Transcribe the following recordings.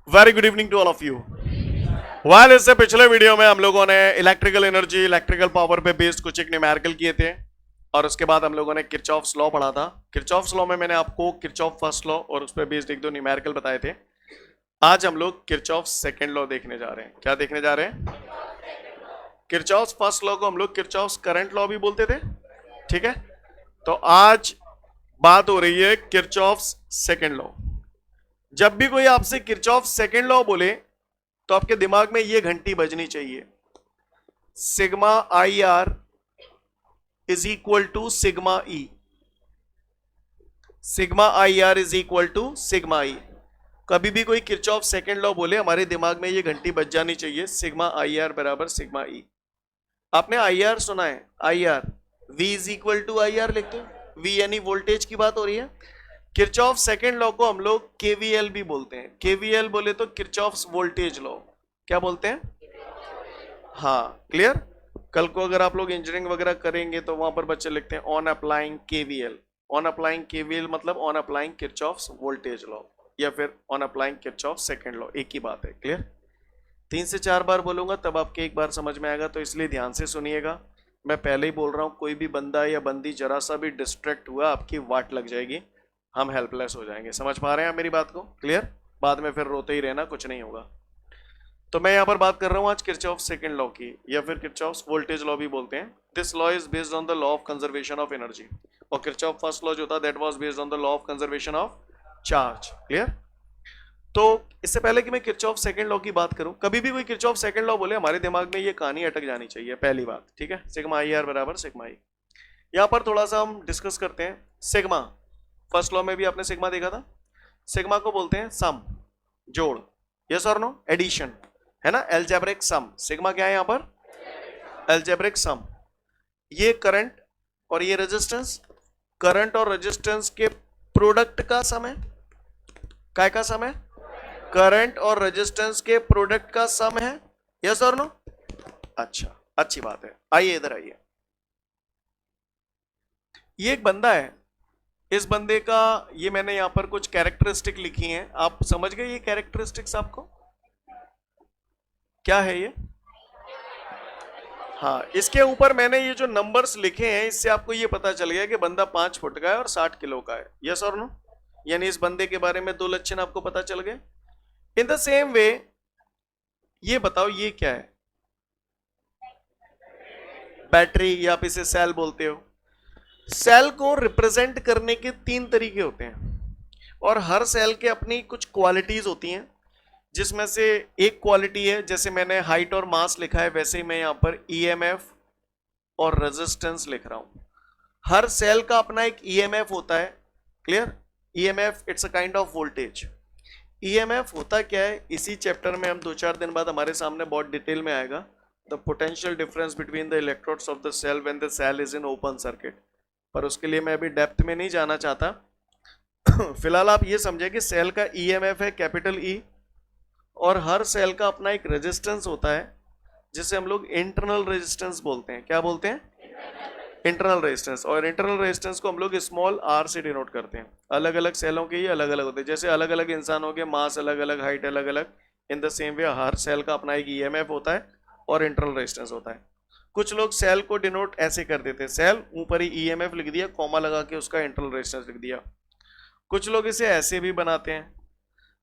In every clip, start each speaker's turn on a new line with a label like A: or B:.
A: Very good evening to all of you. Well, इससे पिछले video में हम लोगों ने इलेक्ट्रिकल एनर्जी, इलेक्ट्रिकल पावर पे बेस्ड कुछ एक न्यूमेरिकल किए थे और उसके बाद हम लोगों ने किरचॉफ्स लॉ पढ़ा था। किरचॉफ्स लॉ में मैंने आपको किरचॉफ फर्स्ट लॉ और उस पर बेस्ड एक दो न्यूमेरिकल बताए थे। आज हम लोग किरचॉफ सेकंड लॉ देखने जा रहे हैं। क्या देखने जा रहे हैं? किरचॉफ फर्स्ट लॉ को हम लोग किरचॉफ करंट लॉ भी बोलते थे, ठीक है। तो आज बात हो रही है किरचॉफ सेकंड लॉ। जब भी कोई आपसे किरचॉफ सेकंड लॉ बोले तो आपके दिमाग में यह घंटी बजनी चाहिए, sigma I R is equal to sigma E. Sigma I R is equal to sigma E. कभी भी कोई किरचॉफ सेकंड लॉ बोले हमारे दिमाग में यह घंटी बज जानी चाहिए, सिग्मा आई आर बराबर सिग्मा ई। आपने आई आर सुना है? I R V is equal to I R लिखते हो, वी यानी वोल्टेज की बात हो रही है। किरचॉफ सेकंड लॉ को हम लोग केवीएल भी बोलते हैं। केवीएल बोले तो किरचॉफ्स वोल्टेज लॉ। क्या बोलते हैं? हाँ, क्लियर। कल को अगर आप लोग इंजीनियरिंग वगैरह करेंगे तो वहां पर बच्चे लिखते हैं on applying KVL. On applying KVL मतलब on applying Kirchhoff's voltage law या फिर on applying Kirchhoff second law, एक ही बात है। क्लियर? 3 से 4 बार बोलूंगा तब आपके एक बार समझ में आएगा, तो इसलिए ध्यान से सुनिएगा। मैं पहले ही बोल रहा हूं, कोई भी बंदा या बंदी जरा सा भी डिस्ट्रैक्ट हुआ आपकी वाट लग जाएगी, हम हेल्पलेस हो जाएंगे। समझ पा रहे हैं आप मेरी बात को? क्लियर? बाद में फिर रोते ही रहना, कुछ नहीं होगा। तो मैं यहां पर बात कर रहा हूं आज किरचॉफ सेकंड लॉ की, या फिर किरचॉफ वोल्टेज लॉ भी बोलते हैं। This law is based on the law of conservation of energy. और किरचॉफ फर्स्ट लॉ जो था that was based on the law of conservation of charge. Clear? तो इससे पहले कि मैं किरचॉफ सेकंड लॉ की बात करूं, कभी भी कोई किरचॉफ सेकंड लॉ बोले हमारे दिमाग में ये कहानी अटक जानी चाहिए, पहली बात, ठीक है। सिग्मा आई आर बराबर सिग्मा ई। यहां पर थोड़ा सा हम डिस्कस करते हैं। सिग्मा फर्स्ट लॉ में भी आपने सिग्मा देखा था। सिग्मा को बोलते हैं सम, जोड़, यस और नो, एडिशन, है ना, एल्जेब्रिक सम। सिग्मा क्या है यहां पर? Algebraic sum. ये करंट और ये रेजिस्टेंस, करंट और रेजिस्टेंस के प्रोडक्ट का सम है। काय का सम है? करंट और रेजिस्टेंस के प्रोडक्ट का सम है, यस और नो। अच्छा, अच्छी बात है। आइए इधर आइए। ये एक बंदा है, इस बंदे का ये मैंने यहां पर कुछ कैरेक्टरिस्टिक लिखी हैं। आप समझ गए ये कैरेक्टरिस्टिक्स आपको क्या है ये? हाँ, इसके ऊपर मैंने ये जो नंबर्स लिखे हैं इससे आपको ये पता चल गया कि बंदा 5 फुट का है और 60 किलो का है, यस और नो। यानी इस बंदे के बारे में 2 लक्षण आपको पता चल गए। इन द सेम वे ये बताओ ये क्या है? बैटरी, या आप इसे सेल बोलते हो। सेल को रिप्रेजेंट करने के 3 तरीके होते हैं और हर सेल के अपनी कुछ क्वालिटीज होती हैं, जिसमें से एक क्वालिटी है, जैसे मैंने हाइट और मास लिखा है वैसे ही मैं यहां पर ईएमएफ और रेजिस्टेंस लिख रहा हूं। हर सेल का अपना एक ईएमएफ होता है। Clear? EMF it's a kind of voltage. EMF होता क्या है इसी चैप्टर में हम 2-4 दिन बाद हमारे सामने बहुत डिटेल में आएगा। The potential difference between the electrodes of the cell when the cell is in open circuit. पर उसके लिए मैं अभी डेप्थ में नहीं जाना चाहता। फिलहाल आप ये समझे कि सेल का ईएमएफ है कैपिटल ई, और हर सेल का अपना एक रेजिस्टेंस होता है जिसे हम लोग इंटरनल रेजिस्टेंस बोलते हैं। क्या बोलते हैं? Internal resistance. और इंटरनल रेजिस्टेंस को हम लोग स्मॉल आर से डिनोट करते हैं। अलग अलग सेलों के ये अलग अलग होते हैं, जैसे अलग अलग इंसानों के मास अलग अलग, हाइट अलग अलग। इन द सेम वे हर सेल का अपना एक ईएमएफ होता है और इंटरनल रेजिस्टेंस होता है। कुछ लोग सेल को डिनोट ऐसे कर देते हैं, सेल ऊपर ही ईएमएफ लिख दिया, कॉमा लगा के उसका इंटरनल रेजिस्टेंस लिख दिया। कुछ लोग इसे ऐसे भी बनाते हैं,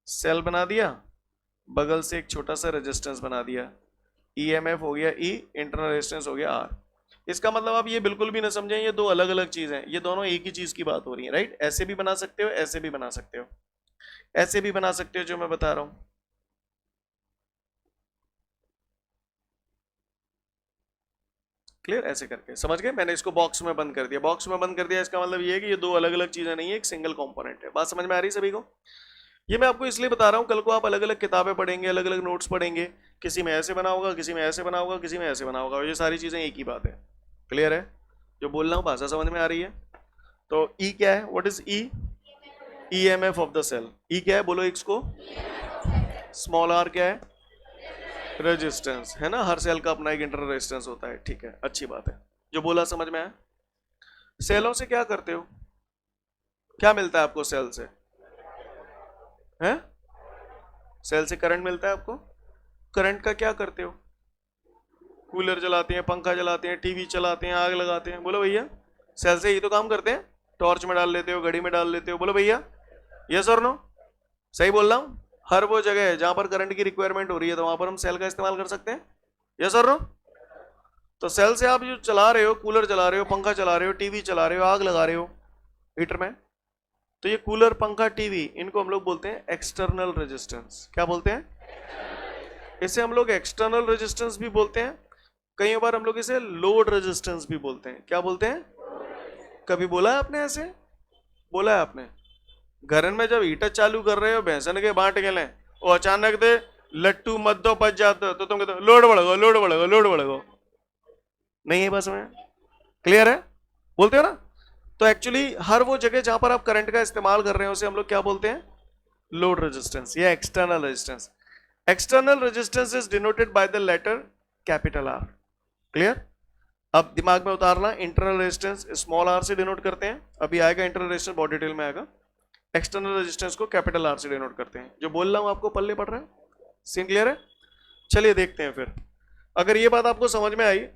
A: सेल बना दिया, बगल से एक छोटा सा रेजिस्टेंस बना दिया, ईएमएफ हो गया ई, इंटरनल रेजिस्टेंस हो गया आर। इसका मतलब आप ये बिल्कुल भी ना समझें ये 2 अलग अलग चीज हैं, ये दोनों एक ही चीज की बात हो रही है, राइट। ऐसे भी बना सकते हो, ऐसे भी बना सकते हो, ऐसे भी बना सकते हो जो मैं बता रहा हूं। क्लियर? ऐसे करके समझ गए? मैंने इसको बॉक्स में बंद कर दिया। बॉक्स में बंद कर दिया इसका मतलब ये है कि ये 2 अलग अलग चीजें नहीं है, एक सिंगल कंपोनेंट है। बात समझ में आ रही है सभी को? ये मैं आपको इसलिए बता रहा हूं, कल को आप अलग अलग किताबें पढ़ेंगे, अलग अलग नोट्स पढ़ेंगे, किसी में ऐसे बना होगा, किसी में ऐसे बना होगा, किसी में ऐसे बना होगा, और ये सारी चीजें एक ही बात है। क्लियर है? जो बोल रहा हूं भाषा समझ में आ रही है? तो ई क्या है? What is E? EMF of the cell. E क्या है बोलो इसको? स्मॉल आर क्या है? रेजिस्टेंस, है ना। हर सेल का अपना एक इंटरनल रेजिस्टेंस होता है, ठीक है, अच्छी बात है। जो बोला समझ में आया? सेलों से क्या करते हो? क्या मिलता है आपको सेल से? हैं? सेल से करंट मिलता है आपको। करंट का क्या करते हो? कूलर चलाते हैं, पंखा चलाते हैं, टीवी चलाते हैं, आग लगाते हैं। बोलो भैया, सेल से ही तो काम करते हैं। टॉर्च में डाल लेते हो, घड़ी में डाल लेते हो। बोलो भैया, यस और नो? सही बोल रहा हूं? हर वो जगह है जहां पर करंट की रिक्वायरमेंट हो रही है तो वहां पर हम सेल का इस्तेमाल कर सकते हैं। यस और नो? तो सेल से आप जो चला रहे हो, कूलर चला रहे हो, पंखा चला रहे हो, टीवी चला रहे हो, आग लगा रहे हो हीटर में, तो ये कूलर, पंखा, टीवी, इनको हम लोग बोलते हैं एक्सटर्नल रेजिस्टेंस। क्या बोलते हैं? इसे हम लोग एक्सटर्नल रेजिस्टेंस भी बोलते हैं, कई बार हम लोग इसे लोड रेजिस्टेंस भी बोलते हैं। क्या बोलते हैं? कभी बोला है आपने ऐसे? बोला है आपने? घर में जब हीटर चालू कर रहे हो, भैंसन के बांट के लें, वो अचानक दे लट्टू मद्दो बच जाते हो तो तुम कहते हो लोड बढ़ो, लोड बढ़ो, लोड बढ़ो। नहीं है बस में? क्लियर है? बोलते हो ना? तो एक्चुअली हर वो जगह जहां पर आप करंट का इस्तेमाल कर रहे हो उसे हम लोग क्या बोलते हैं? लोड रेजिस्टेंस या external resistance. External resistance is denoted by the letter capital R. Clear? अब दिमाग में उतारना, इंटरनल रेजिस्टेंस स्मॉल आर से डिनोट करते हैं, अभी आएगा इंटरनल रेजिस्टेंस, बहुत डिटेल में आएगा। एक्सटर्नल रेजिस्टेंस को कैपिटल आर से डिनोट करते हैं। जो बोल रहा हूं आपको पल्ले पड़ रहा है? सीन क्लियर है? चलिए देखते हैं फिर। अगर ये बात आपको समझ में आई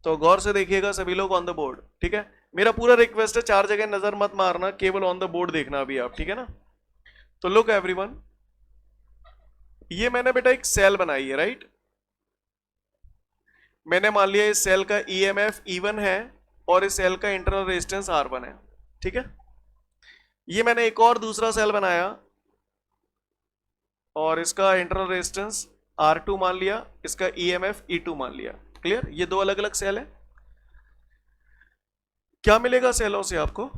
A: तो गौर से देखिएगा सभी लोग ऑन द बोर्ड, ठीक है? मेरा पूरा रिक्वेस्ट है, चार जगह नजर मत मारना, केवल ऑन द बोर्ड देखना अभी आप, ठीक है ना? तो लुक एवरीवन, ये मैंने बेटा एक सेल बनाई है, राइट? मैंने मान लिया इस सेल का ईएमएफ E1 है और इस सेल का इंटरनल रेजिस्टेंस R1 है, ठीक है? ये मैंने एक और दूसरा सेल बनाया और इसका इंटरनल रेजिस्टेंस R2 मान लिया, इसका ईएमएफ E2 मान लिया। क्लियर? ये दो अलग अलग सेल है। क्या मिलेगा सेलों से आपको?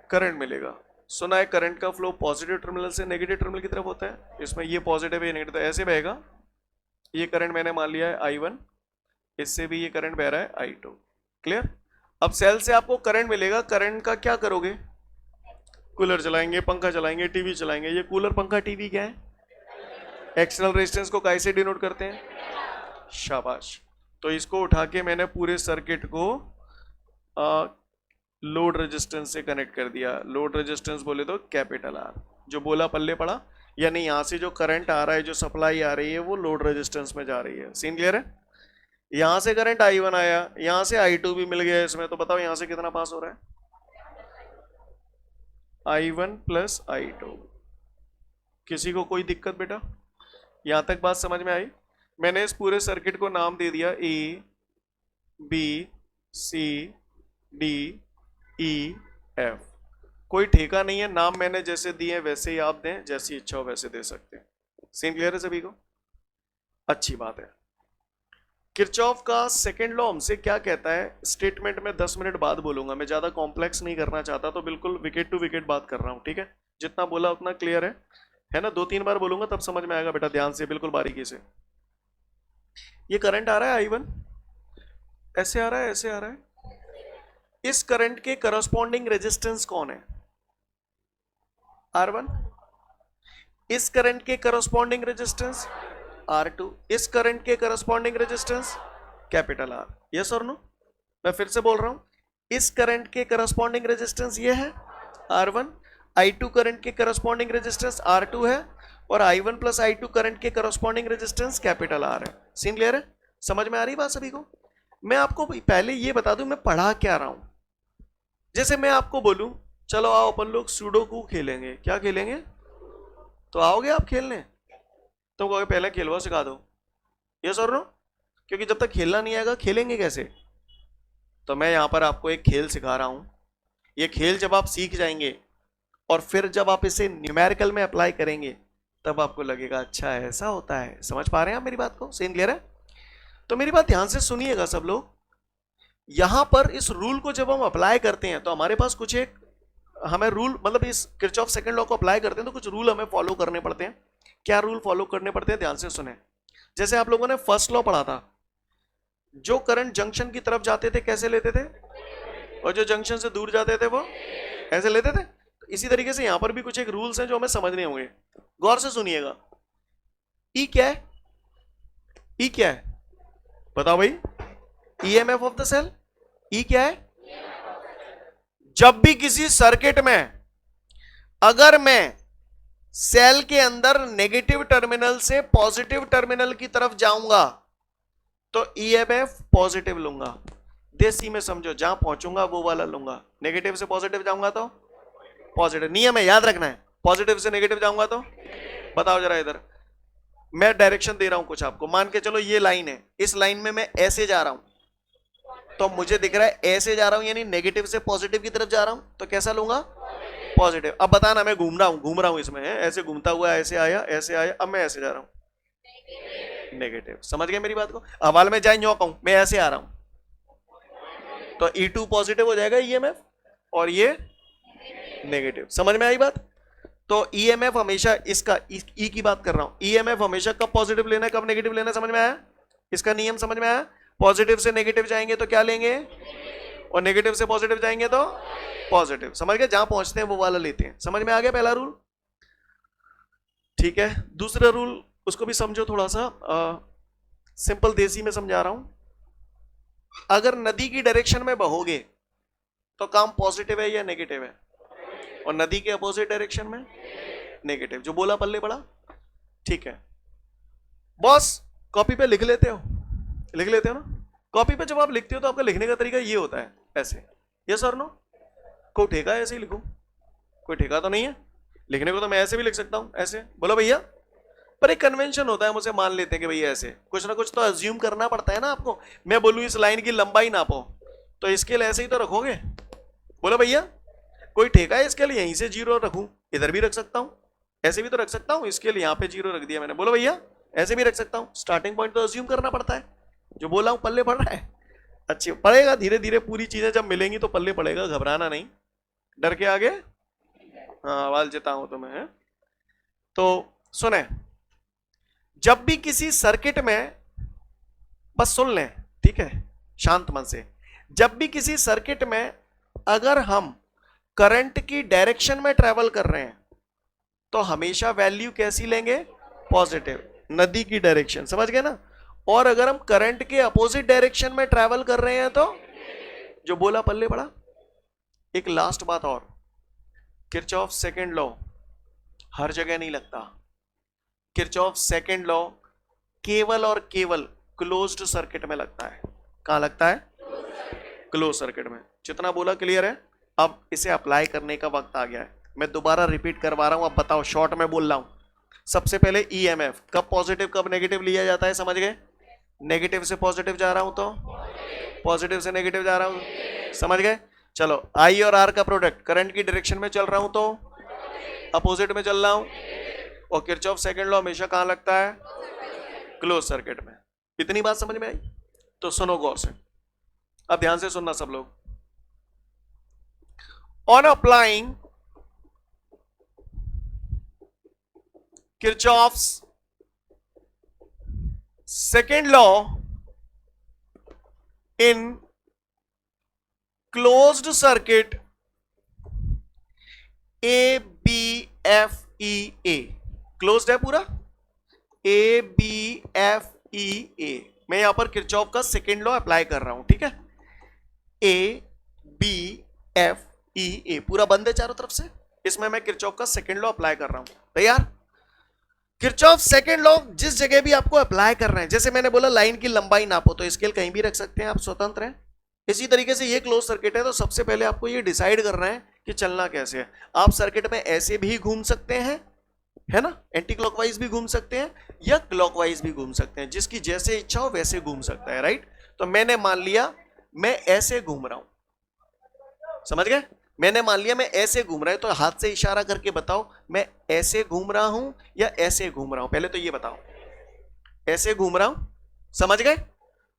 A: करंट मिलेगा। सुना है करंट का फ्लो पॉजिटिव टर्मिनल से नेगेटिव टर्मिनल की तरफ होता है। इसमें ये पॉजिटिव है, नेगेटिव, ऐसे बहेगा। ये करंट मैंने मान लिया है I1, इससे भी ये करंट बह रहा है I2। क्लियर? अब सेल से आपको करंट मिलेगा, करंट का क्या करोगे? कूलर चलाएंगे, पंखा चलाएंगे, टीवी चलाएंगे। ये कूलर, पंखा, टीवी क्या है? एक्सटर्नल रेजिस्टेंस को कैसे डिनोट करते हैं? शाबाश। तो इसको उठा के मैंने पूरे सर्किट को लोड रेजिस्टेंस से कनेक्ट कर दिया। लोड रेजिस्टेंस बोले तो कैपिटल आर। जो बोला पल्ले पड़ा? यानी यहां से जो करंट आ रहा है, जो सप्लाई आ रही है, वो लोड रेजिस्टेंस में जा रही है। सीन क्लियर है? यहां से करंट I1 आया, यहां से I2 भी मिल गया इसमें, तो बताओ यहां से कितना पास हो रहा है? I1 plus I2। किसी को कोई दिक्कत बेटा? यहां तक बात समझ में आई? मैंने इस पूरे सर्किट को नाम दे दिया A, B, C, D, E, F। कोई ठेका नहीं है, नाम मैंने जैसे दिए वैसे ही आप दें, जैसी इच्छा हो वैसे दे सकते हैं। सीन क्लियर है सभी को? अच्छी बात है। किरचॉफ का सेकंड लॉ हमसे क्या कहता है? स्टेटमेंट में 10 मिनट बाद बोलूंगा, मैं ज्यादा कॉम्प्लेक्स नहीं करना चाहता, तो बिल्कुल विकेट टू विकेट बात कर रहा हूं, ठीक है? जितना बोला उतना क्लियर है ना? 2-3 बार बोलूंगा तब समझ में आएगा बेटा, ध्यान से, बिल्कुल बारीकी से। ये करंट आ रहा है I1, ऐसे आ रहा है, ऐसे आ रहा है। इस करंट के करस्पॉन्डिंग रेजिस्टेंस कौन है? R1। इस करंट के करस्पॉन्डिंग रेजिस्टेंस R2। इस करंट के corresponding resistance capital R। Yes और नो? मैं फिर से बोल रहा हूं, इस करंट के करस्पॉन्डिंग रेजिस्टेंस ये है R1, I2 करंट के करस्पॉन्डिंग रेजिस्टेंस R2 है, और I1 प्लस I2 करंट के करस्पॉन्डिंग रेजिस्टेंस कैपिटल R है। सीन क्लियर है? समझ में आ रही बात सभी को? मैं आपको पहले ये बता दूं मैं पढ़ा क्या रहा हूं। जैसे मैं आपको बोलूं चलो आओ अपन लोग सुडोकू खेलेंगे, क्या खेलेंगे? तो आओगे आप खेलने? तो कहोगे पहले खेलवा सिखा दो। यस और नो? क्योंकि जब तक खेलना नहीं आएगा खेलेंगे कैसे? तो मैं यहां पर आपको एक खेल सिखा रहा हूं। ये खेल जब आप सीख जाएंगे और फिर जब आप इसे न्यूमेरिकल में अप्लाई करेंगे तब आपको लगेगा अच्छा ऐसा होता है। समझ पा रहे हैं आप मेरी बात को? सीन क्लियर है? तो मेरी बात ध्यान से सुनिएगा सब लोग। यहां पर इस रूल को जब हम अप्लाई करते हैं तो हमारे पास कुछ एक हमें रूल, मतलब इस किरचॉफ सेकंड लॉ को अप्लाई करते हैं तो कुछ रूल हमें फॉलो करने पड़ते हैं। क्या रूल फॉलो करने पड़ते हैं? ध्यान से सुने। जैसे आप लोगों ने फर्स्ट लॉ पढ़ा था, जो करंट जंक्शन की तरफ जाते थे कैसे लेते थे, और जो जंक्शन से दूर जाते थे वो ऐसे लेते थे। तो इसी तरीके से यहां पर भी कुछ एक रूल्स हैं जो हमें समझने होंगे। गौर से सुनिएगा। ई क्या है? ई क्या है बताओ भाई? EMF of the cell. E क्या है? जब भी किसी सर्किट में अगर मैं सेल के अंदर नेगेटिव टर्मिनल से पॉजिटिव टर्मिनल की तरफ जाऊंगा तो ईएमएफ पॉजिटिव लूंगा। देसी में समझो, जहां पहुंचूंगा वो वाला लूंगा। नेगेटिव से पॉजिटिव जाऊंगा तो पॉजिटिव, नियम है, याद रखना है। पॉजिटिव से नेगेटिव जाऊंगा तो बताओ जरा। इधर मैं डायरेक्शन दे रहा हूं कुछ आपको, मान के चलो ये लाइन है, इस लाइन में मैं ऐसे जा रहा हूं तो मुझे दिख रहा है ऐसे जा रहा हूं, यानी नेगेटिव से पॉजिटिव की तरफ जा रहा हूं, तो कैसा लूंगा? पॉजिटिव। अब बताना, मैं घूम रहा हूं इसमें, ऐसे घूमता हुआ ऐसे आया, अब मैं ऐसे जा रहा हूं, नेगेटिव। समझ गए मेरी बात को? हवाल में जाए न्यो कहूं, मैं ऐसे आ रहा हूं तो E2 पॉजिटिव हो जाएगा ईएमएफ, और ये नेगेटिव। समझ में आई बात? तो ईएमएफ हमेशा, इसका ई की बात कर रहा हूं, ईएमएफ हमेशा कब पॉजिटिव लेना है कब नेगेटिव लेना है, समझ में आया? इसका नियम समझ में आया? पॉजिटिव से नेगेटिव जाएंगे तो क्या लेंगे, और नेगेटिव से पॉजिटिव जाएंगे तो पॉजिटिव। समझ गए? जहां पहुंचते हैं वो वाला लेते हैं। समझ में आ गया पहला रूल? ठीक है। दूसरा रूल, उसको भी समझो थोड़ा सा, सिंपल देसी में समझा रहा हूं। अगर नदी की डायरेक्शन में बहोगे तो काम पॉजिटिव है या नेगेटिव है, और नदी के अपोजिट डायरेक्शन में नेगेटिव। जो बोला पल्ले पड़ा? ठीक है बॉस, कॉपी पे लिख लेते हो ना? कॉपी पे जब आप लिखते हो तो आपका लिखने का तरीका ये होता है, ऐसे, यस और नो? कोई ठेका है ऐसे ही लिखूं? कोई ठेका तो नहीं है लिखने को, तो मैं ऐसे भी लिख सकता हूं, ऐसे। बोलो भैया, पर एक कन्वेंशन होता है, मुझे मान लेते हैं कि भैया ऐसे, कुछ ना कुछ तो अज्यूम करना पड़ता है ना आपको। मैं बोलूं इस लाइन की लंबाई नापो, तो इसके लिए ऐसे ही तो रखोगे? बोलो भैया, कोई ठेका है इसके लिए यहीं से 0 रखूं? इधर भी रख सकता हूं, ऐसे भी तो रख सकता हूं, इसके लिए यहां पे 0 रख दिया मैंने। बोलो भैया, ऐसे भी रख सकता हूं। स्टार्टिंग पॉइंट तो अज्यूम करना पड़ता है। जो बोला हूं पल्ले पड़ रहा है? अच्छी पड़ेगा, धीरे धीरे पूरी चीजें जब मिलेंगी तो पल्ले पड़ेगा, घबराना नहीं। डर के आगे हाँ वाल जिता हूं तुम्हें। तो सुने, जब भी किसी सर्किट में, बस सुन लें ठीक है शांत मन से, जब भी किसी सर्किट में अगर हम करंट की डायरेक्शन में ट्रेवल कर रहे हैं तो हमेशा वैल्यू कैसी लेंगे? पॉजिटिव, नदी की डायरेक्शन। समझ गए ना? और अगर हम करंट के अपोजिट डायरेक्शन में ट्रेवल कर रहे हैं तो जो बोला पल्ले पड़ा। एक लास्ट बात और, किरचॉफ सेकंड लॉ हर जगह नहीं लगता। किरचॉफ सेकंड लॉ केवल और केवल क्लोज्ड सर्किट में लगता है। कहां लगता है? क्लोज सर्किट में। जितना बोला क्लियर है? अब इसे अप्लाई करने का वक्त आ गया है। मैं दोबारा रिपीट करवा रहा हूं, अब बताओ, शॉर्ट में बोल रहा हूं। सबसे पहले ईएमएफ कब पॉजिटिव कब नेगेटिव लिया जाता है, समझ गए? नेगेटिव से पॉजिटिव जा रहा हूं तो पॉजिटिव से नेगेटिव जा रहा हूं, समझ गए? चलो, आई और आर का प्रोडक्ट, करंट की डायरेक्शन में चल रहा हूं तो अपोजिट में चल रहा हूं, और किरचॉफ सेकंड लॉ हमेशा कहां लगता है? क्लोज सर्किट में। इतनी बात समझ में आई? तो सुनो गौर से, अब ध्यान से सुनना सब लोग। On applying Kirchhoff's second law in closed circuit A B F E A, closed है पूरा, A B F E A। मैं यहां पर किरचॉफ का सेकेंड लॉ अप्लाई कर रहा हूं, ठीक है? A B F E A पूरा बंद है चारों तरफ से, इसमें मैं किरचॉफ का सेकेंड लॉ अप्लाई कर रहा हूं। तैयार? किरचॉफ सेकंड लॉ जिस जगह भी आपको अप्लाई कर रहे हैं, जैसे मैंने बोला लाइन की लंबाई नापो, तो स्केल कहीं भी रख सकते हैं आप, स्वतंत्र हैं। इसी तरीके से ये क्लोज सर्किट है, तो सबसे पहले आपको ये डिसाइड करना है कि चलना कैसे है। आप सर्किट में ऐसे भी घूम सकते हैं, है ना, एंटी क्लॉकवाइज भी घूम सकते हैं, या क्लॉकवाइज भी घूम सकते हैं, जिसकी जैसे इच्छा हो वैसे घूम सकता है, राइट? तो मैंने मान लिया मैं ऐसे घूम रहा हूं, समझ गए? मैंने मान लिया मैं ऐसे घूम रहा हूं, तो हाथ से इशारा करके बताओ मैं ऐसे घूम रहा हूं या ऐसे घूम रहा हूं। पहले तो ये बताओ, ऐसे घूम रहा हूं, समझ गए?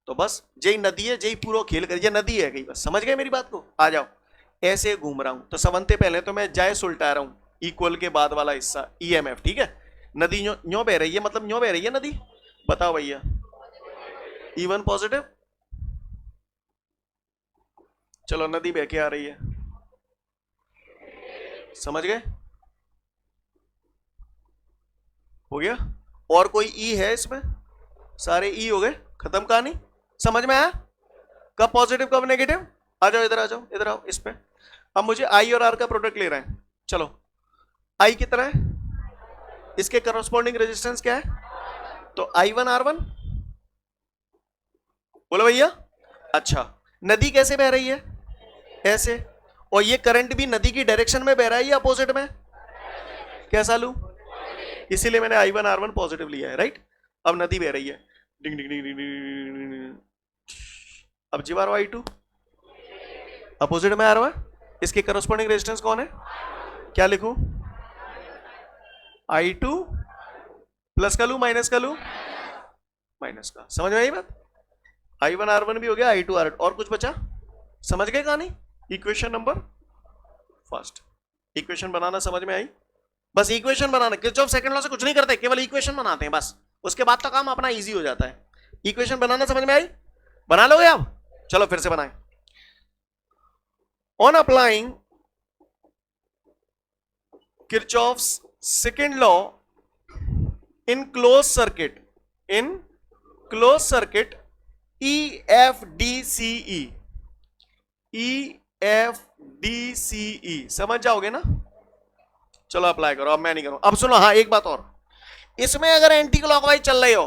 A: तो बस जय नदी है, जय पूरा खेल कर, ये नदी है गई, बस समझ गए मेरी बात को? आ जाओ, ऐसे घूम रहा हूं तो समझते पहले तो मैं जाए सुलटा रहा हूं, इक्वल के बाद वाला हिस्सा ईएमएफ, ठीक है? नदी न्यो बह रही है, मतलब न्यो बह रही है नदी, बताओ भैया, E1 पॉजिटिव। चलो नदी बह के आ रही है, समझ गए? हो गया? और कोई ई है इसमें? सारे ई हो गए, खत्म कहानी। समझ में आया कब पॉजिटिव कब नेगेटिव? आ जाओ इधर, आ जाओ इधर, आओ इस पे। अब मुझे आई और आर का प्रोडक्ट ले रहे हैं। चलो, आई कितना है? इसके करस्पॉन्डिंग रेजिस्टेंस क्या है? तो I1 R1, बोलो भैया। अच्छा, नदी कैसे बह रही है? ऐसे, और ये करंट भी नदी की डायरेक्शन में बह रहा है या अपोजिट में? कैसा लू? इसीलिए मैंने I1 R1 पॉजिटिव लिया है, राइट। अब नदी बह रही है, डिंग डिंग डिंग डिंग डिंग डिंग। अब जी बार I2 अपोजिट में आ रहा है, इसके करस्पॉन्डिंग रेजिस्टेंस कौन है? क्या लिखूं? I2 प्लस का लू माइनस का लू? माइनस का। समझ में आई बात? I1 R1 भी हो गया, I2 R2, और कुछ बचा? समझ गए कहानी? Equation number first. इक्वेशन बनाना समझ में आई? बस इक्वेशन बनाना, किरचॉफ सेकंड लॉ से कुछ नहीं करते, केवल इक्वेशन बनाते हैं बस, उसके बाद तो काम अपना इजी हो जाता है। इक्वेशन बनाना समझ में आई? बना लोगे आप? चलो फिर से बनाएं। On applying Kirchhoff's second law in close circuit, EFDCE, EFDCE समझ जाओगे ना? चलो अप्लाई करो, अब मैं नहीं करूं। अब सुनो, हाँ एक बात और, इसमें अगर एंटी क्लॉकवाइज चल रहे हो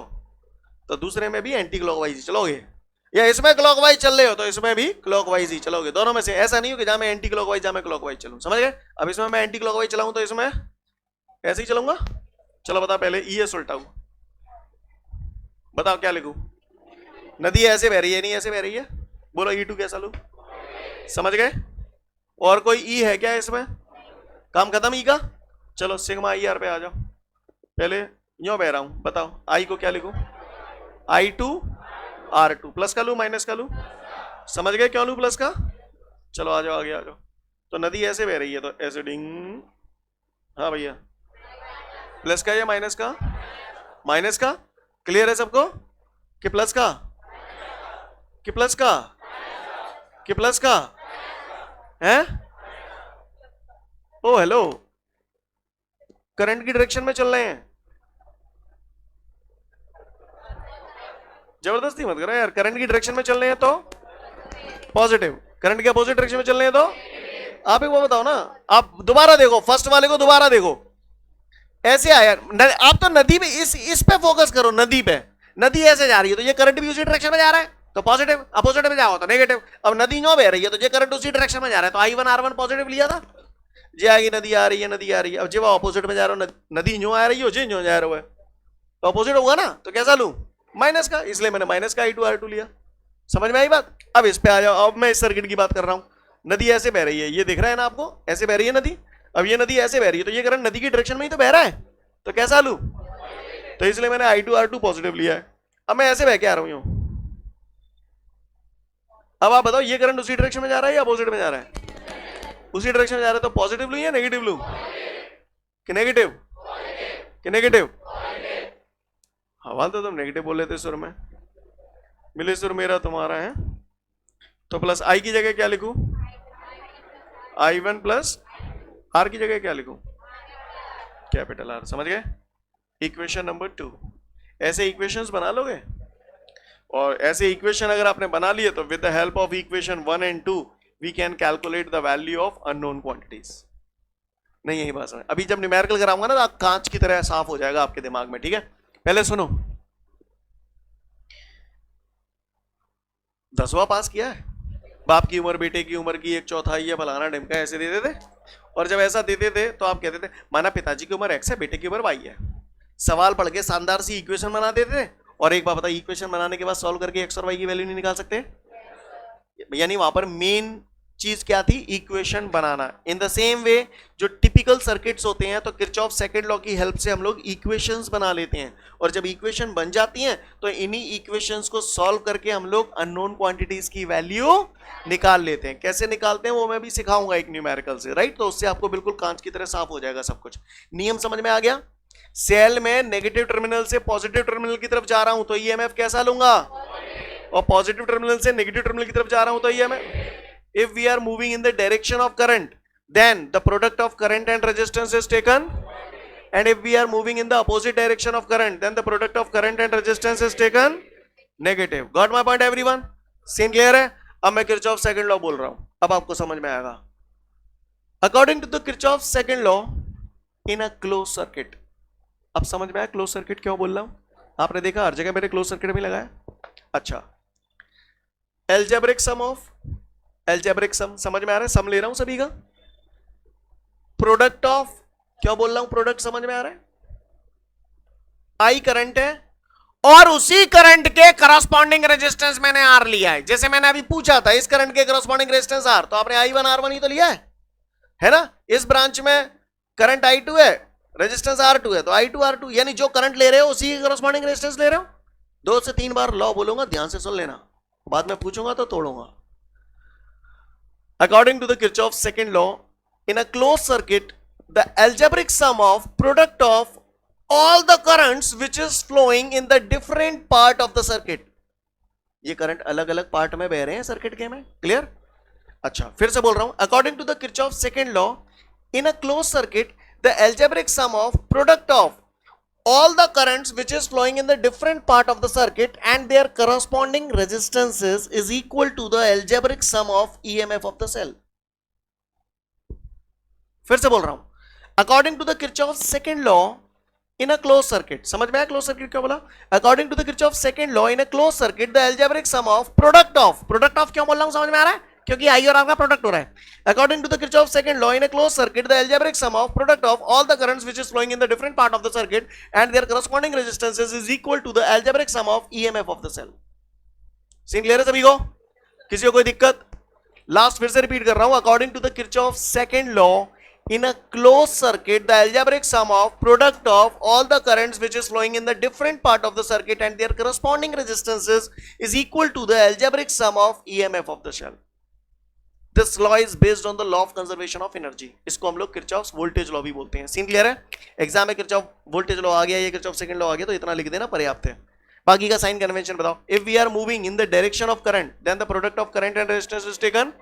A: तो दूसरे में भी एंटी क्लॉकवाइज ही चलोगे, या इसमें क्लॉकवाइज चल रहे हो तो इसमें भी क्लॉकवाइज ही चलोगे, दोनों में से। ऐसा नहीं हो कि जहां मैं एंटी क्लॉकवाइज जहां मैं क्लॉकवाइज चलूं, समझ गए? अब इसमें मैं एंटी क्लॉकवाइज चलाऊं तो इसमें ऐसे ही चलूंगा। चलो बताओ पहले ES उल्टाऊं, बताओ क्या लिखूं? नदी ऐसे बह रही है, नहीं ऐसे बह रही है? बोलो E2 कैसा लूं? समझ गए? और कोई E है क्या इसमें? काम खत्म E का। चलो सिग्मा IR पे आ जाओ। पहले यूं बह रहा हूं, बताओ I को क्या लिखूं? I2 R2, प्लस का लू माइनस का लू? समझ गए क्यों लू प्लस का? चलो आ जाओ, आगे आ जाओ। तो नदी ऐसे बह रही है तो ऐसे डिंग, हाँ भैया, प्लस का या माइनस का? माइनस का। क्लियर है सबको कि प्लस का? कि प्लस का? कि प्लस का है? ओ हेलो, करंट की डायरेक्शन में चल रहे हैं, जबरदस्ती मत करो यार। करंट की डायरेक्शन में चल रहे हैं तो पॉजिटिव, करंट के अपोजिट डायरेक्शन में चल रहे हैं तो आप ही वो बताओ ना। आप दोबारा देखो, फर्स्ट वाले को दोबारा देखो, ऐसे आया। आप तो नदी पे, इस पे फोकस करो, नदी पे। नदी ऐसे जा रही है तो ये करंट भी उसी डायरेक्शन में जा रहा है तो पॉजिटिव, अपोजिट में जाओ तो नेगेटिव। अब नदी नो बह रही है तो ये करंट उसी डायरेक्शन में जा रहा है तो I1 R1 पॉजिटिव लिया था। जे आगे नदी आ रही है, नदी आ रही है। अब जब अपोजिट में जा रहा हो, नदी न्यू आ रही हो, जे न्यू जा रहा है तो अपोजिट होगा ना, तो कैसा लू? माइनस का, इसलिए मैंने माइनस का I2 R2 लिया। समझ में आई बात? अब इस पे आ जाओ। अब मैं इस सर्किट की बात कर रहा हूं, नदी ऐसे बह रही है, ये दिख रहा है ना आपको, ऐसे बह रही है नदी। अब ये नदी ऐसे बह रही है तो ये करंट नदी की डायरेक्शन में ही तो बह रहा है, तो कैसा लू? तो इसलिए मैंने I2 R2 पॉजिटिव लिया है। अब मैं ऐसे बह के आ रहा हूं। अब आप बताओ, ये करंट उसी डायरेक्शन में जा रहा है या अपोजिट में जा रहा है? उसी डायरेक्शन में जा रहा है तो पॉजिटिव लू या नेगेटिव लू? कि नेगेटिव? कि नेगेटिव? हवा तो तुम नेगेटिव बोल लेते सुर में, मिले सुर मेरा तुम्हारा है। तो प्लस I की जगह क्या लिखूं? I1 प्लस R की जगह क्या लिखूं? Capital R। समझ गए? Equation number 2। ऐसे इक्वेशंस बना लोगे, और ऐसे इक्वेशन अगर आपने बना लिए तो with the help of equation 1 and 2 we can calculate the value of unknown quantities. नहीं यही बात है। अभी जब न्यूमेरिकल कराऊंगा ना तो आप कांच की तरह साफ हो जाएगा आपके दिमाग में, ठीक है? पहले सुनो, 10वां पास किया है? बाप की उम्र बेटे की उम्र की 1/4 या फलाना ढिमका ऐसे देते थे, और जब ऐसा देते थे तो आप कहते थे माना पिताजी की उम्र X है, बेटे की उम्र Y है। सवाल पढ़ के शानदार सी इक्वेशन बना देते थे, और एक बात बताइए, इक्वेशन बनाने के बाद सॉल्व करके X और Y की वैल्यू नहीं निकाल सकते? यानी वहां पर मेन चीज क्या थी? Equation banana. In the same वे जो टिपिकल सर्किट्स होते हैं तो किरचॉफ सेकंड लॉ की हेल्प से हम लोग इक्वेशंस बना लेते हैं, और जब इक्वेशन बन जाती हैं तो इन्हीं इक्वेशंस को सॉल्व करके हम लोग अननोन क्वांटिटीज की वैल्यू निकाल लेते हैं। कैसे निकालते हैं वो मैं भी सिखाऊंगा एक न्यूमेरिकल से, राइट? तो उससे आपको बिल्कुल कांच की तरह साफ हो जाएगा सब कुछ। नियम समझ में आ गया? सेल में नेगेटिव टर्मिनल से पॉजिटिव टर्मिनल की तरफ जा रहा हूं तो ईएमएफ कैसा लूंगा? और पॉजिटिव टर्मिनल से नेगेटिव टर्मिनल की तरफ जा रहा हूं तो EMF. If we are moving in the direction of current, then the product of current and resistance is taken. And if we are moving in the opposite direction of current, then the product of current and resistance is taken negative. Got my point everyone? Scene clear है? अब मैं Kirchhoff second law बोल रहा हूं, अब आपको समझ में आएगा। According to the Kirchhoff's second law, in a closed circuit, अब समझ में आया क्लोज सर्किट क्यों बोल रहा हूं? आपने देखा हर जगह मेरे क्लोज सर्किट में लगाया। अच्छा, algebraic sum of, algebraic sum समझ में आ रहा है? सम ले रहा हूं सभी का। प्रोडक्ट ऑफ, क्यों बोल रहा हूं प्रोडक्ट, समझ में आ रहा है? आई करंट है और उसी करंट के करस्पॉन्डिंग रेजिस्टेंस मैंने आर लिया है। जैसे मैंने अभी पूछा था इस करंट के करस्पॉन्डिंग रेजिस्टेंस आर, तो आपने आई वन आर वन ही तो लिया है ना? इस ब्रांच में करंट आई टू है, रेजिस्टेंस आर टू है, तो आई टू आर टू, यानी जो करंट ले रहे हो उसी के करस्पॉन्डिंग रेजिस्टेंस ले रहे हो। 2 से 3 बार लॉ बोलूंगा, ध्यान से सुन लेना, बाद में पूछूंगा तो तोड़ूंगा। According to the Kirchhoff second law, in a close circuit the algebraic sum of product of all the currents which is flowing in the different part of the circuit, ये करंट अलग अलग पार्ट में बह रहे हैं circuit के में, clear? अच्छा, फिर से बोल रहा हूं, according to the Kirchhoff second law, in a close circuit the algebraic sum of product of all the currents which is flowing in the different part of the circuit and their corresponding resistances is equal to the algebraic sum of EMF of the cell। फिर से बोल रहा हूं, according to the Kirchhoff second law in a close circuit, समझ में आया close circuit क्या बोला? According to the Kirchhoff second law in a close circuit the algebraic sum of product of, product of क्यों बोल रहा हूं, समझ में आ रहा है? क्योंकि आई और आर का प्रोडक्ट हो रहा है। According to the Kirchhoff second law in a close circuit the algebraic sum of product of all the currents which is flowing in the different part of the circuit and their corresponding resistances is equal to the algebraic sum of EMF of the cell. Scene clear है सभी को? किसी को कोई दिक्कत? Last फिर से repeat कर रहा हूं, according to the Kirchhoff second law in a closed circuit the algebraic sum of product of all the currents which is flowing in the different part of the circuit and their corresponding resistances is equal to the algebraic sum of EMF of the cell। This law is based on the law of conservation of energy। इसको हम लोग Kirchhoff's voltage law भी बोलते हैं। Scene clear है? Exam में Kirchhoff voltage law आ गया, ये किरचॉफ सेकंड लॉ आ गया, तो इतना लिख देना पर्याप्त है। बाकी का साइन कन्वेंशन बताओ। If we are moving in the direction of current then the product of current and resistance is taken,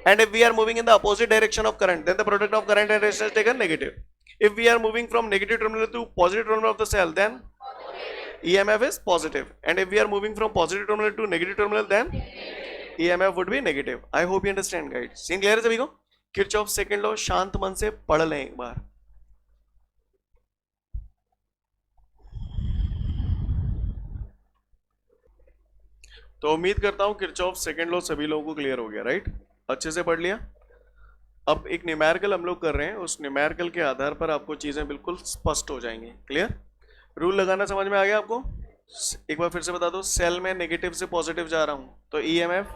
A: and if we are moving in the opposite direction of current then the product of current and resistance taken negative। if we are moving from negative terminal to positive terminal of the cell then EMF is positive, and if we are moving from positive terminal to negative terminal then EMF would be negative। I hope you understand guys। Scene clear है सभी को? Kirchhoff second law शांत मन से पढ़ लें एक बार। तो उम्मीद करता हूं किरचॉफ सेकंड लॉ सभी लोगों को क्लियर हो गया, राइट? अच्छे से पढ़ लिया। अब एक न्यूमेरिकल हम लोग कर रहे हैं, उस न्यूमेरिकल के आधार पर आपको चीजें बिल्कुल स्पष्ट हो जाएंगी। क्लियर? रूल लगाना समझ में आ गया आपको? एक बार फिर से बता दो, सेल में नेगेटिव से पॉजिटिव जा रहा हूं तो ईएमएफ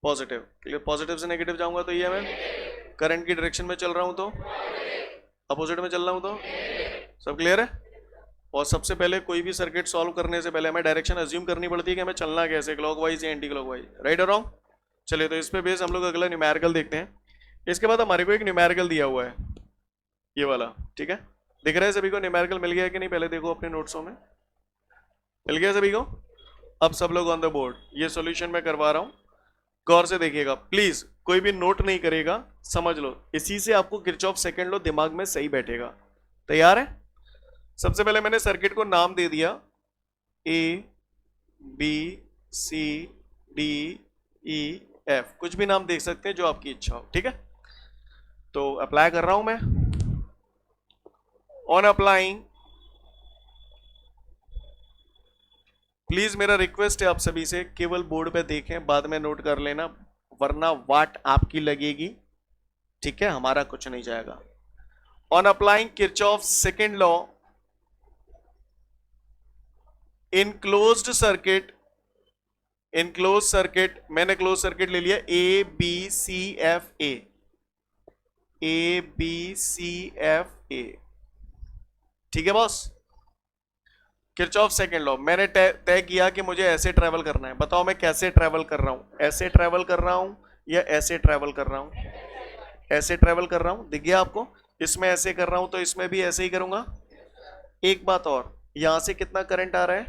A: पॉजिटिव, क्लियर? पॉजिटिव से नेगेटिव जाऊंगा तो ईएमएफ, करंट की डायरेक्शन में चल रहा हूं तो अपोजिट में चल रहा हूं तो, सब क्लियर है? और सबसे पहले कोई भी सर्किट सॉल्व करने से पहले हमें डायरेक्शन अज्यूम करनी पड़ती है कि हमें चलना कैसे, क्लॉकवाइज या एंटी क्लॉकवाइज, राइट और रॉन्ग? चलिए, तो इस पे बेस हम लोग अगला न्यूमेरिकल देखते हैं। इसके बाद हमारे को एक न्यूमेरिकल दिया हुआ है, ये वाला, ठीक है? दिख रहा है सभी को? न्यूमेरिकल मिल गया कि नहीं? पहले देखो अपने नोट्सों में, मिल गया सभी को? अब सब लोग ऑन द बोर्ड, ये सॉल्यूशन मैं करवा रहा हूं, गौर से देखिएगा प्लीज, कोई भी नोट नहीं करेगा, समझ लो, इसी से आपको किरचॉफ सेकंड लॉ दिमाग में सही बैठेगा। तैयार है? सबसे पहले मैंने सर्किट को नाम दे दिया A B C D E F, कुछ भी नाम देख सकते हैं जो आपकी इच्छा हो, ठीक है? तो अप्लाई कर रहा हूं मैं। ऑन अप्लाइंग, प्लीज मेरा रिक्वेस्ट है आप सभी से, केवल बोर्ड पे देखें, बाद में नोट कर लेना, वरना वाट आपकी लगेगी, ठीक है? हमारा कुछ नहीं जाएगा। On applying Kirchhoff second law in closed circuit, in close circuit, मैंने क्लोज सर्किट ले लिया A B C F A, A B C F A, ठीक है बॉस? किरचॉफ सेकंड लॉ मैंने तय किया कि मुझे ऐसे ट्रेवल करना है। बताओ मैं कैसे ट्रेवल कर रहा हूं? ऐसे ट्रेवल कर रहा हूं या ऐसे ट्रेवल कर रहा हूं? ऐसे ट्रेवल कर रहा हूं, दिख गया आपको? इसमें ऐसे कर रहा हूं तो इसमें भी ऐसे ही करूंगा। एक बात और, यहां से कितना करंट आ रहा है?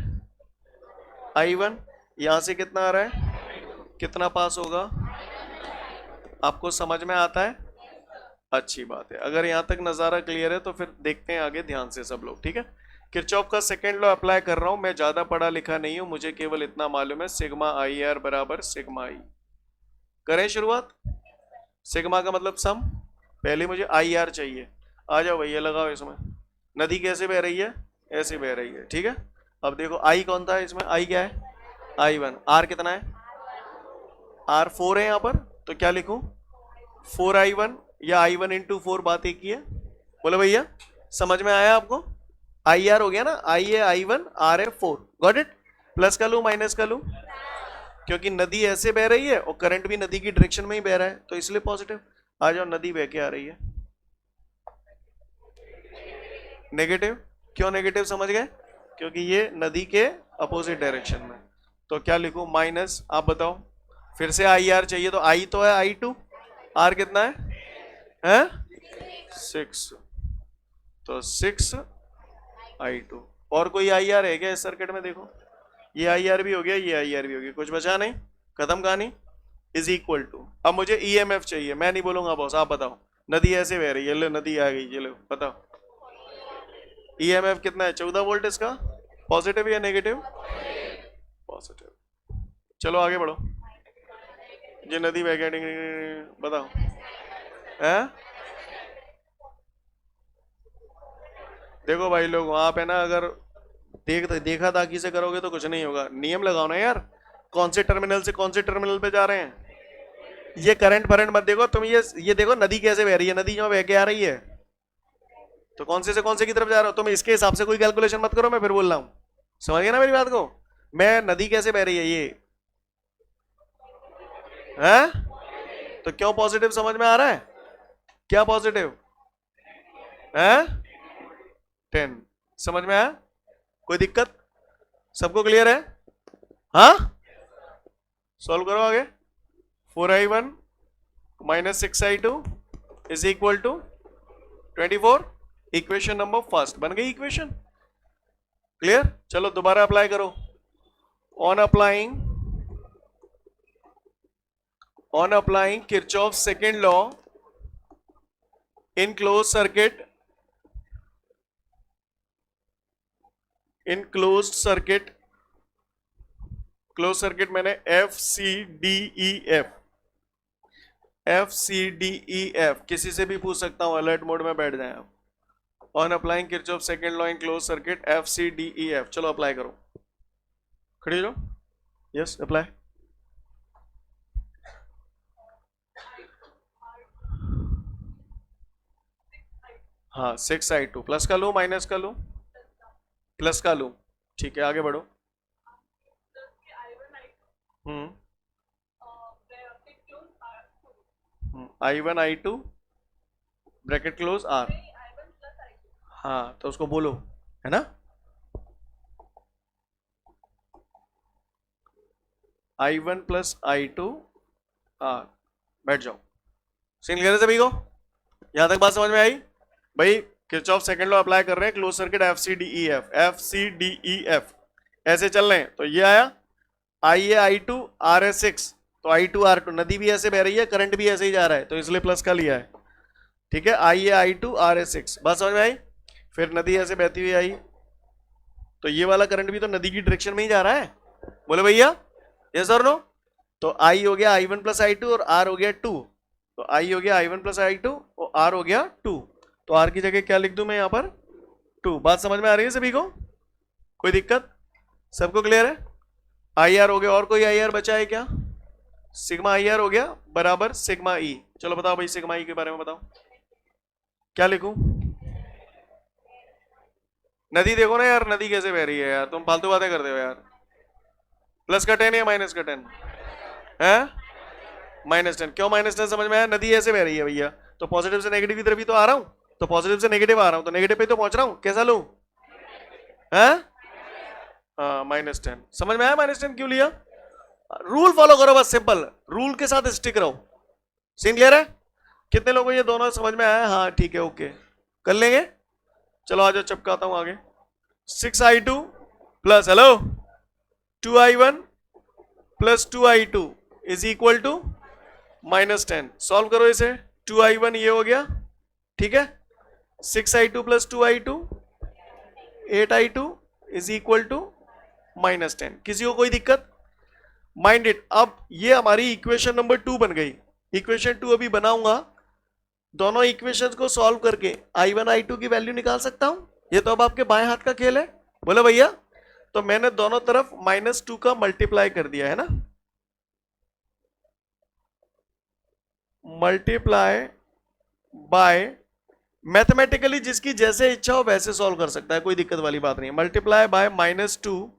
A: I1, यहां से कितना आ रहा है? कितना पास होगा? आपको समझ में आता है? अच्छी बात है। अगर यहां तक नजारा क्लियर है तो फिर देखते हैं आगे ध्यान से सब लोग, ठीक है? किरचॉफ का सेकंड लॉ अप्लाई कर रहा हूं, मैं ज्यादा पढ़ा लिखा नहीं हूं, मुझे केवल इतना मालूम है, सिग्मा आई आर बराबर सिग्मा आई। करें शुरुआत? सिग्मा का मतलब सम, पहले मुझे आई आर चाहिए, आ जाओ भैया लगाओ इसमें, नदी कैसे बह रही है, ऐसे बह रही है, ठीक है। अब देखो आई कौन था इसमें, आई क्या है, I1, आर कितना है, आर 4 है यहाँ पर, तो क्या लिखूं 4I1 या I1 इंटू 4, बात एक ही है। बोलो भैया समझ में आया आपको, आई आर हो गया ना, आई है I1, आर है 4, गॉट इट। प्लस का लूं माइनस का लूं, क्योंकि नदी ऐसे बह रही है और करंट भी नदी की डायरेक्शन में ही बह रहा है, तो इसलिए पॉजिटिव। आ जाओ, नदी बह के आ रही है, नेगेटिव। क्यों नेगेटिव समझ गए, क्योंकि ये नदी के अपोजिट डायरेक्शन में। तो क्या लिखूं, माइनस, आप बताओ। फिर से आई आर चाहिए, तो आई तो है I2, आर कितना है 6, तो 6I2। और कोई आई आर है क्या इस सर्किट में, देखो ये आई आर भी हो गया, ये आई आर भी हो गया, कुछ बचा नहीं, खत्म कहानी। इज इक्वल टू, अब मुझे EMF चाहिए, मैं नहीं बोलूंगा बॉस, आप बताओ। नदी ऐसे बह रही है, लो नदी आ गई, ये लो बताओ EMF कितना है, 14 वोल्ट, इसका पॉजिटिव या नेगेटिव, पॉजिटिव। चलो आगे बढ़ो, ये नदी बह गया, बताओ है। देखो भाई लोग, वहां पे ना अगर देखा ताकि से करोगे तो कुछ नहीं होगा, नियम लगाओ ना यार, कौन से टर्मिनल से कौन से टर्मिनल पे जा रहे हैं। ये करंट फरंट मत देखो तुम, ये देखो नदी कैसे बह रही है, नदी जो बह के आ रही है, तो कौन से की तरफ जा रहे हो तुम, इसके हिसाब से कोई कैलकुलेशन मत करो, मैं फिर बोल रहा हूं, समझ गए ना मेरी बात को। मैं नदी कैसे बह रही है ये है, तो क्यों पॉजिटिव, समझ में आ रहा है, क्या पॉजिटिव है 10, समझ में आया, कोई दिक्कत, सबको क्लियर है, हाँ। सॉल्व करो आगे, 4I1 minus 6I2 is equal to 24, equation number first बन गई इक्वेशन, क्लियर। चलो दोबारा अप्लाई करो, on applying Kirchhoff second law in close circuit, in close circuit मैंने FCDEF किसी से भी पूछ सकता हूं, अलर्ट मोड में बैठ जाए आप। On applying Kirchhoff second law in close circuit FCDEF, चलो अप्लाई करो, खड़ी हो, यस अप्लाई। हाँ 6I2, प्लस का लो माइनस का लो, प्लस का लो, ठीक है आगे बढ़ो। I1 I2 bracket close R, हाँ तो उसको बोलो, है ना, I1 प्लस I2 R, बैठ जाओ। सीन क्लियर है सभी को, यहां तक बात समझ में आई भाई। किरचॉफ सेकंड लॉ अप्लाई कर रहे हैं, क्लोज सर्किट FCDEF ऐसे चल रहे हैं, तो ये आया I है I2, R है 6, तो I2 R2, नदी भी ऐसे बह रही है, करंट भी ऐसे ही जा रहा है, तो इसलिए प्लस का लिया है, ठीक है। I है I2, R है 6, बात समझ में आई। फिर नदी ऐसे बहती हुई आई, तो ये वाला करंट भी तो नदी की डायरेक्शन में ही जा रहा है, बोले भैया यस और नो। तो I हो गया I1 प्लस I2 और R हो गया 2, तो I हो गया I1 प्लस I2 और R हो गया 2, तो R की जगह क्या लिख दूं मैं यहाँ पर 2। बात समझ में आ रही है सभी को, कोई दिक्कत, सबको क्लियर है। IR हो गया, और कोई IR बचा है क्या, सिग्मा IR हो गया बराबर सिग्मा E। चलो बताओ भाई सिग्मा E के बारे में बताओ, क्या लिखूं। नदी देखो ना यार, नदी कैसे बह रही है यार, तुम फालतू बातें करते हो यार। प्लस का 10 या माइनस का 10 है, -10। क्यों -10 समझ में आया, नदी ऐसे बह रही है भैया, तो पॉजिटिव से नेगेटिव की तरफ ही तो आ रहा हूं, तो पॉजिटिव से नेगेटिव आ रहा हूं, तो नेगेटिव पे तो पहुंच रहा हूं, कैसा लूं है, हाँ -10। समझ में आया -10 क्यों लिया, रूल फॉलो करो बस, सिंपल रूल के साथ स्टिक रहो। सीन क्लियर है, कितने लोगों को ये दोनों समझ में आया, हाँ ठीक है ओके कर लेंगे। चलो आ जाओ चपकाता हूं आगे, 6I2 plus hello 2I1 plus 2I2 is equal to -10। Solve करो इसे, 2I1 ये हो गया, ठीक है, 6I2 plus 2I2 8I2 is equal to -10। किसी को कोई दिक्कत, माइंड इट। अब ये हमारी इक्वेशन नंबर 2 बन गई। इक्वेशन 2 अभी बनाऊंगा, दोनों इक्वेशंस को सॉल्व करके I1 I2 की वैल्यू निकाल सकता हूं, ये तो अब आपके बाएं हाथ का खेल है, बोले भैया। तो मैंने दोनों तरफ -2 का मल्टीप्लाई कर दिया है ना, मल्टीप्लाई बाय, मैथमेटिकली जिसकी जैसे इच्छा हो वैसे सॉल्व कर सकता है, कोई दिक्कत वाली बात नहीं। Multiply by -2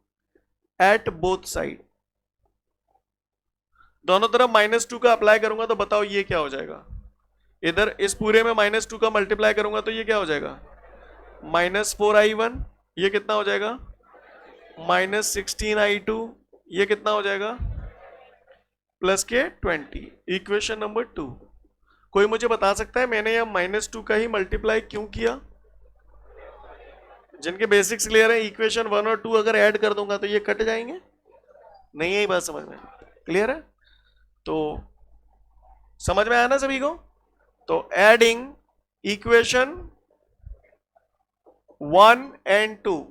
A: at both side, दोनों तरफ -2 का अप्लाई करूंगा तो बताओ ये क्या हो जाएगा। इधर इस पूरे में -2 का मल्टीप्लाई करूंगा तो ये क्या हो जाएगा, -4i1, ये कितना हो जाएगा, -16i2, ये कितना हो जाएगा, प्लस के 20। Equation number 2। कोई मुझे बता सकता है मैंने यह -2 का ही मल्टीप्लाई क्यों किया? जिनके बेसिक्स क्लियर है, इक्वेशन 1 और 2 अगर ऐड कर दूंगा तो ये कट जाएंगे, नहीं है बात समझ में, क्लियर है? तो समझ में आया ना सभी को? तो एडिंग इक्वेशन 1 एंड 2,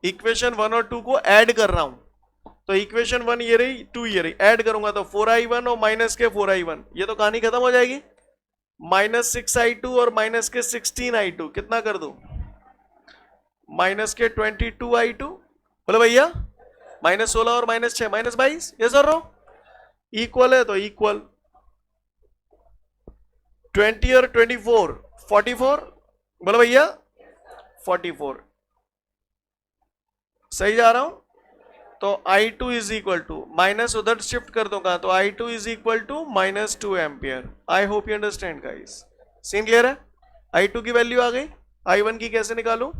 A: इक्वेशन 1 और 2 को ऐड कर रहा हूं, तो इक्वेशन 1 ये रही, 2 ये रही, ऐड करूंगा तो 4i1 और माइनस के 4i1, ये तो कहानी खत्म हो जाएगी। -6i2 और माइनस के 16i2, कितना कर दूं, माइनस के 22i2, बोलो भैया, -16 और -6 -22, ये सर रो इक्वल है, तो इक्वल 20 और 24 44, बोलो भैया 44, सही जा रहा हूं? तो I2 is equal to, minus उधर शिफ्ट कर दूंगा तो I2 is equal to -2 ampere. I hope you understand guys, scene clear है? I2 की वैल्यू आ गई, I1 की कैसे निकालूं?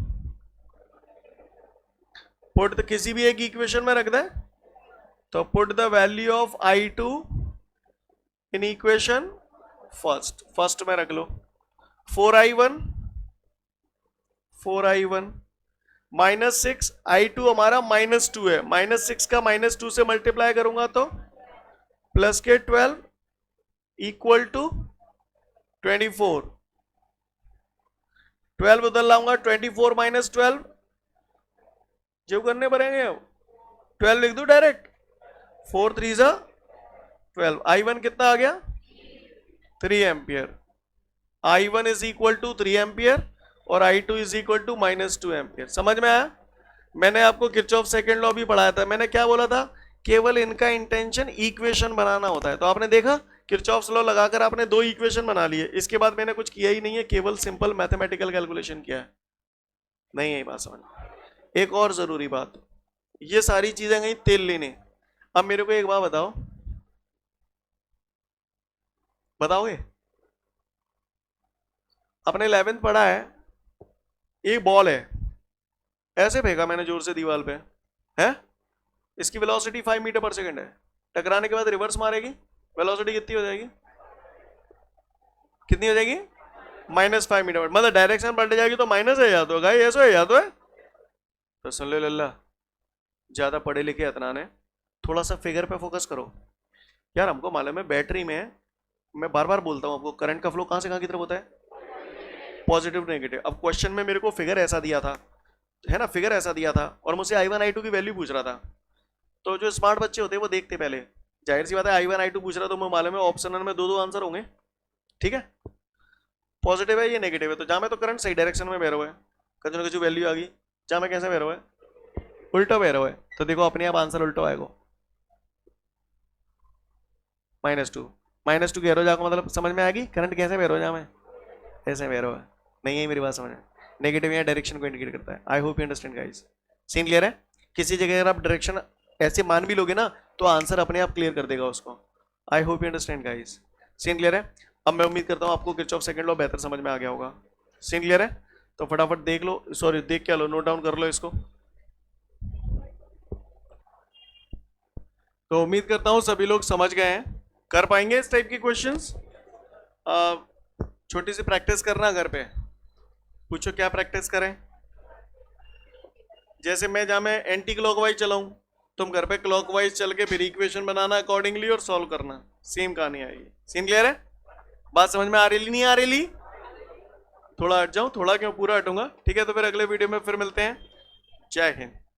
A: पुट किसी भी एक इक्वेशन में रख दे, तो put the value of I2 in equation first में रख लो, 4i1 -6, I2 हमारा -2 है, -6 का -2 से मल्टीप्लाई करूंगा तो प्लस के 12 इक्वल टू 24, 12 उधर लाऊंगा, 24 - 12 जो करने पड़ेंगे, 12 लिख दू डायरेक्ट, 4 3 12, I1 कितना आ गया, 3 ampere, I1 is equal to 3 ampere और I2 is equal to -2 ampere. समझ में आया? मैंने आपको किरचॉफ सेकंड लॉ भी पढ़ाया था, मैंने क्या बोला था, केवल इनका इंटेंशन इक्वेशन बनाना होता है। तो आपने देखा किरचॉफ्स लॉ लगाकर आपने 2 इक्वेशन बना लिए, इसके बाद मैंने कुछ किया ही नहीं है, केवल सिंपल मैथमेटिकल कैलकुलेशन किया है। नहीं है बात समझ? एक और जरूरी बात, ये सारी चीजें गई तेल लेने। अब मेरे को एक बात बताओ, बताओगे? अपने 11th पढ़ा है, एक बॉल है, ऐसे फेंका मैंने जोर से दीवार पे, है, इसकी वेलोसिटी 5 मीटर पर सेकंड है, टकराने के बाद रिवर्स मारेगी, वेलोसिटी कितनी हो जाएगी, कितनी हो जाएगी, -5 मीटर, मतलब डायरेक्शन पलट जाएगी तो माइनस है या तो गाइस, ऐसा है या तो है। तो सुन ले लल्ला, ज्यादा पढ़े लिखे अतनाने, थोड़ा सा फिगर पे फोकस करो यार। हमको मालूम है बैटरी में, मैं बार बार बोलता हूँ आपको, करंट का फ्लो कहां से कहां की तरफ होता है, पॉजिटिव नेगेटिव। अब क्वेश्चन में मेरे को फिगर ऐसा दिया था, है ना, फिगर ऐसा दिया था और मुझसे I1 I2 की वैल्यू पूछ रहा था। तो जो स्मार्ट बच्चे होते हैं वो देखते पहले, जाहिर सी बात है I1 I2 पूछ रहा तो मैं मालूम है ऑप्शनल में 2 आंसर होंगे, ठीक है, पॉजिटिव है ये नेगेटिव है, तो जहां में तो करंट सही डायरेक्शन में बह रहा है, कहीं ना कहीं वैल्यू आ गई, जहां में कैसे बह रहा है, उल्टा बह रहा है, तो देखो अपने आप आंसर उल्टा आएगा, -2 की एरो जाकर, मतलब समझ में आ गई करंट कैसे बह रहा है, जहां में ऐसे बह रहा है, नहीं है मेरी बात समझ में? नेगेटिव यहाँ डायरेक्शन को इंडिकेट करता है। I hope you understand guys, scene clear है? किसी जगह अगर आप डायरेक्शन ऐसे मान भी लोगे ना तो आंसर अपने आप क्लियर कर देगा उसको। I hope you understand guys, scene clear है? अब मैं उम्मीद करता हूँ आपको किरचॉफ सेकंड लॉ बेहतर समझ में आ गया होगा। सीन क्लियर है? तो फटाफट देख लो, सॉरी देख क्या लो, नोट डाउन कर लो इसको। तो उम्मीद करता हूँ सभी लोग समझ गए हैं, कर पाएंगे इस टाइप की क्वेश्चंस। छोटी सी प्रैक्टिस करना घर पे, पूछो क्या प्रैक्टिस करें। जैसे मैं जहां मैं एंटी क्लॉकवाइज चलाऊं, तुम घर पे क्लॉकवाइज चल के फिर इक्वेशन बनाना अकॉर्डिंगली और सॉल्व करना, सेम कहानी आएगी। सीन क्लियर है? बात समझ में आ रही नहीं आ रही? थोड़ा हट जाऊं, थोड़ा क्यों, पूरा हटूंगा, ठीक है? तो फिर अगले वीडियो में फिर मिलते हैं। जय हिंद।